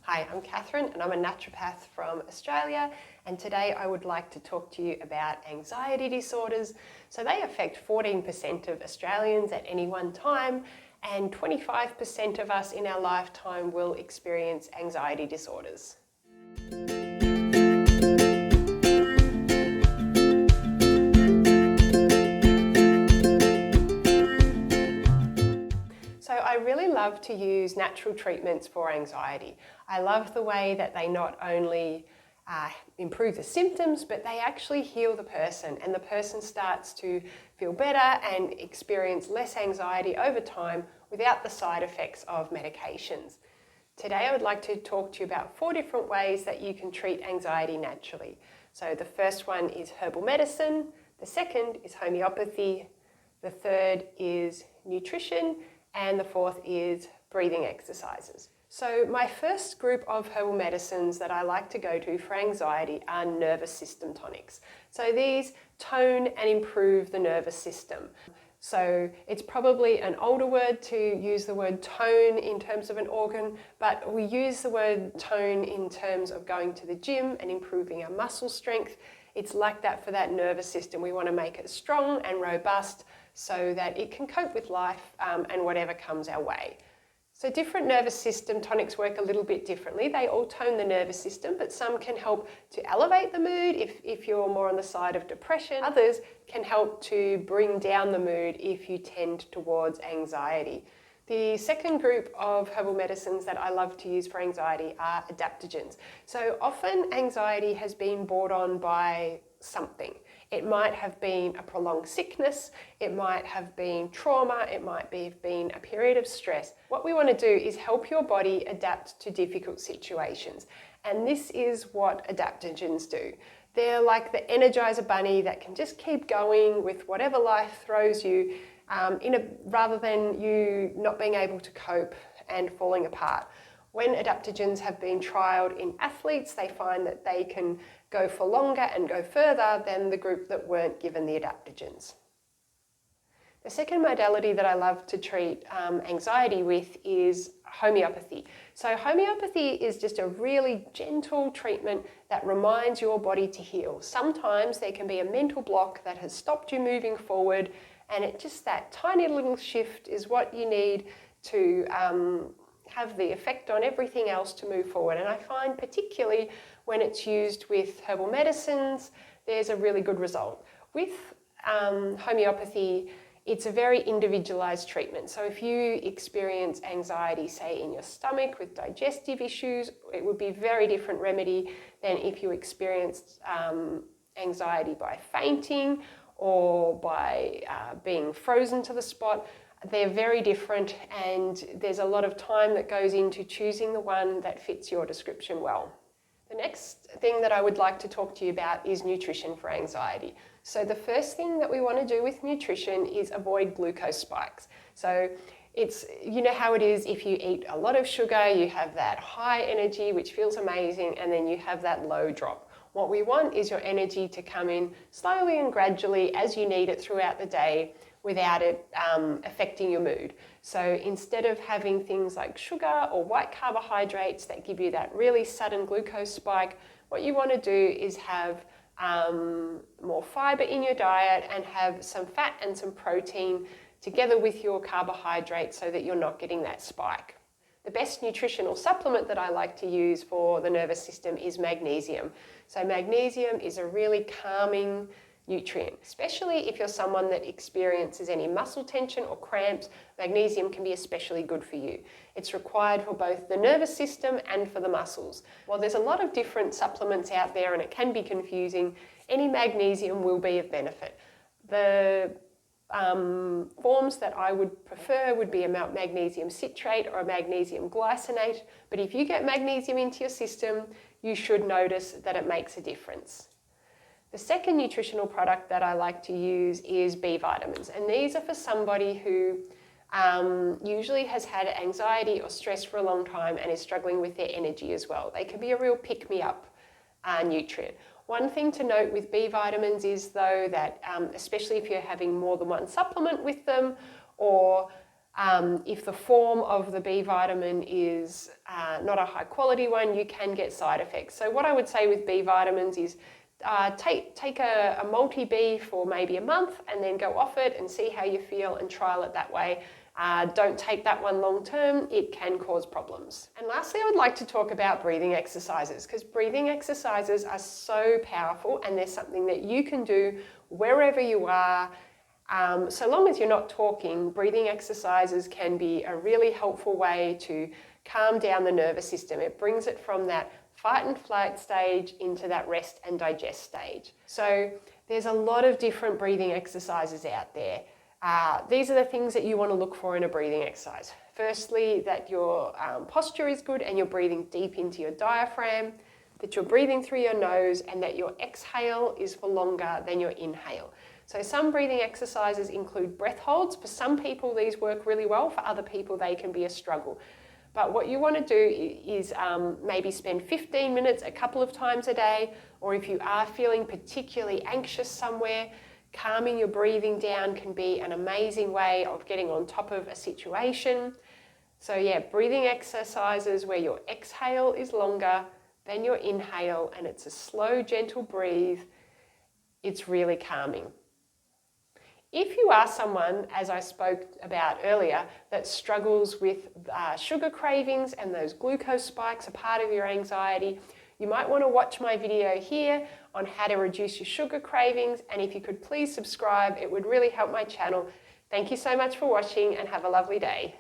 Hi, I'm Catherine and I'm a naturopath from Australia, and today I would like to talk to you about anxiety disorders. So they affect 14% of Australians at any one time, and 25% of us in our lifetime will experience anxiety disorders. So I really love to use natural treatments for anxiety. I love the way that they not only improve the symptoms, but they actually heal the person, and the person starts to feel better and experience less anxiety over time without the side effects of medications. Today I would like to talk to you about 4 different ways that you can treat anxiety naturally. So the first one is herbal medicine, the second is homeopathy, the third is nutrition, and the fourth is breathing exercises. So my first group of herbal medicines that I like to go to for anxiety are nervous system tonics. So these tone and improve the nervous system. So it's probably an older word to use the word tone in terms of an organ, but we use the word tone in terms of going to the gym and improving our muscle strength. It's like that for that nervous system. We want to make it strong and robust so that it can cope with life and whatever comes our way. So different nervous system tonics work a little bit differently. They all tone the nervous system, but some can help to elevate the mood if you're more on the side of depression. Others can help to bring down the mood if you tend towards anxiety. The second group of herbal medicines that I love to use for anxiety are adaptogens. So often anxiety has been brought on by something. It might have been a prolonged sickness, it might have been trauma, it might have been a period of stress. What we want to do is help your body adapt to difficult situations. And this is what adaptogens do. They're like the Energizer Bunny that can just keep going with whatever life throws you, rather than you not being able to cope and falling apart. When adaptogens have been trialled in athletes, they find that they can go for longer and go further than the group that weren't given the adaptogens. The second modality that I love to treat anxiety with is homeopathy. So homeopathy is just a really gentle treatment that reminds your body to heal. Sometimes there can be a mental block that has stopped you moving forward, and that tiny little shift is what you need to have the effect on everything else to move forward. And I find particularly when it's used with herbal medicines, there's a really good result. With homeopathy, it's a very individualized treatment. So if you experience anxiety, say in your stomach with digestive issues, it would be a very different remedy than if you experienced anxiety by fainting or by being frozen to the spot. They're very different, and there's a lot of time that goes into choosing the one that fits your description well. The next thing that I would like to talk to you about is nutrition for anxiety. So the first thing that we want to do with nutrition is avoid glucose spikes. So you know how it is if you eat a lot of sugar, you have that high energy which feels amazing, and then you have that low drop. What we want is your energy to come in slowly and gradually as you need it throughout the day, without it affecting your mood. So instead of having things like sugar or white carbohydrates that give you that really sudden glucose spike, what you want to do is have more fiber in your diet and have some fat and some protein together with your carbohydrates so that you're not getting that spike. The best nutritional supplement that I like to use for the nervous system is magnesium. So magnesium is a really calming nutrient, especially if you're someone that experiences any muscle tension or cramps. Magnesium can be especially good for you. It's required for both the nervous system and for the muscles. While there's a lot of different supplements out there and it can be confusing, any magnesium will be of benefit. The forms that I would prefer would be a magnesium citrate or a magnesium glycinate, but if you get magnesium into your system, you should notice that it makes a difference. The second nutritional product that I like to use is B vitamins, and these are for somebody who usually has had anxiety or stress for a long time and is struggling with their energy as well. They can be a real pick-me-up nutrient. One thing to note with B vitamins is though that especially if you're having more than one supplement with them, or If the form of the B vitamin is not a high quality one, you can get side effects. So what I would say with B vitamins is take a multi-B for maybe a month and then go off it and see how you feel and trial it that way. Don't take that one long term, it can cause problems. And lastly, I would like to talk about breathing exercises, because breathing exercises are so powerful and they're something that you can do wherever you are. So long as you're not talking, breathing exercises can be a really helpful way to calm down the nervous system. It brings it from that fight and flight stage into that rest and digest stage. So there's a lot of different breathing exercises out there. These are the things that you want to look for in a breathing exercise. Firstly, that your posture is good and you're breathing deep into your diaphragm, that you're breathing through your nose, and that your exhale is for longer than your inhale. So some breathing exercises include breath holds. For some people, these work really well. For other people, they can be a struggle. But what you want to do is maybe spend 15 minutes a couple of times a day, or if you are feeling particularly anxious somewhere, calming your breathing down can be an amazing way of getting on top of a situation. So yeah, breathing exercises where your exhale is longer than your inhale and it's a slow, gentle breathe. It's really calming. If you are someone, as I spoke about earlier, that struggles with sugar cravings and those glucose spikes are part of your anxiety, you might want to watch my video here on how to reduce your sugar cravings, and if you could please subscribe, it would really help my channel. Thank you so much for watching and have a lovely day.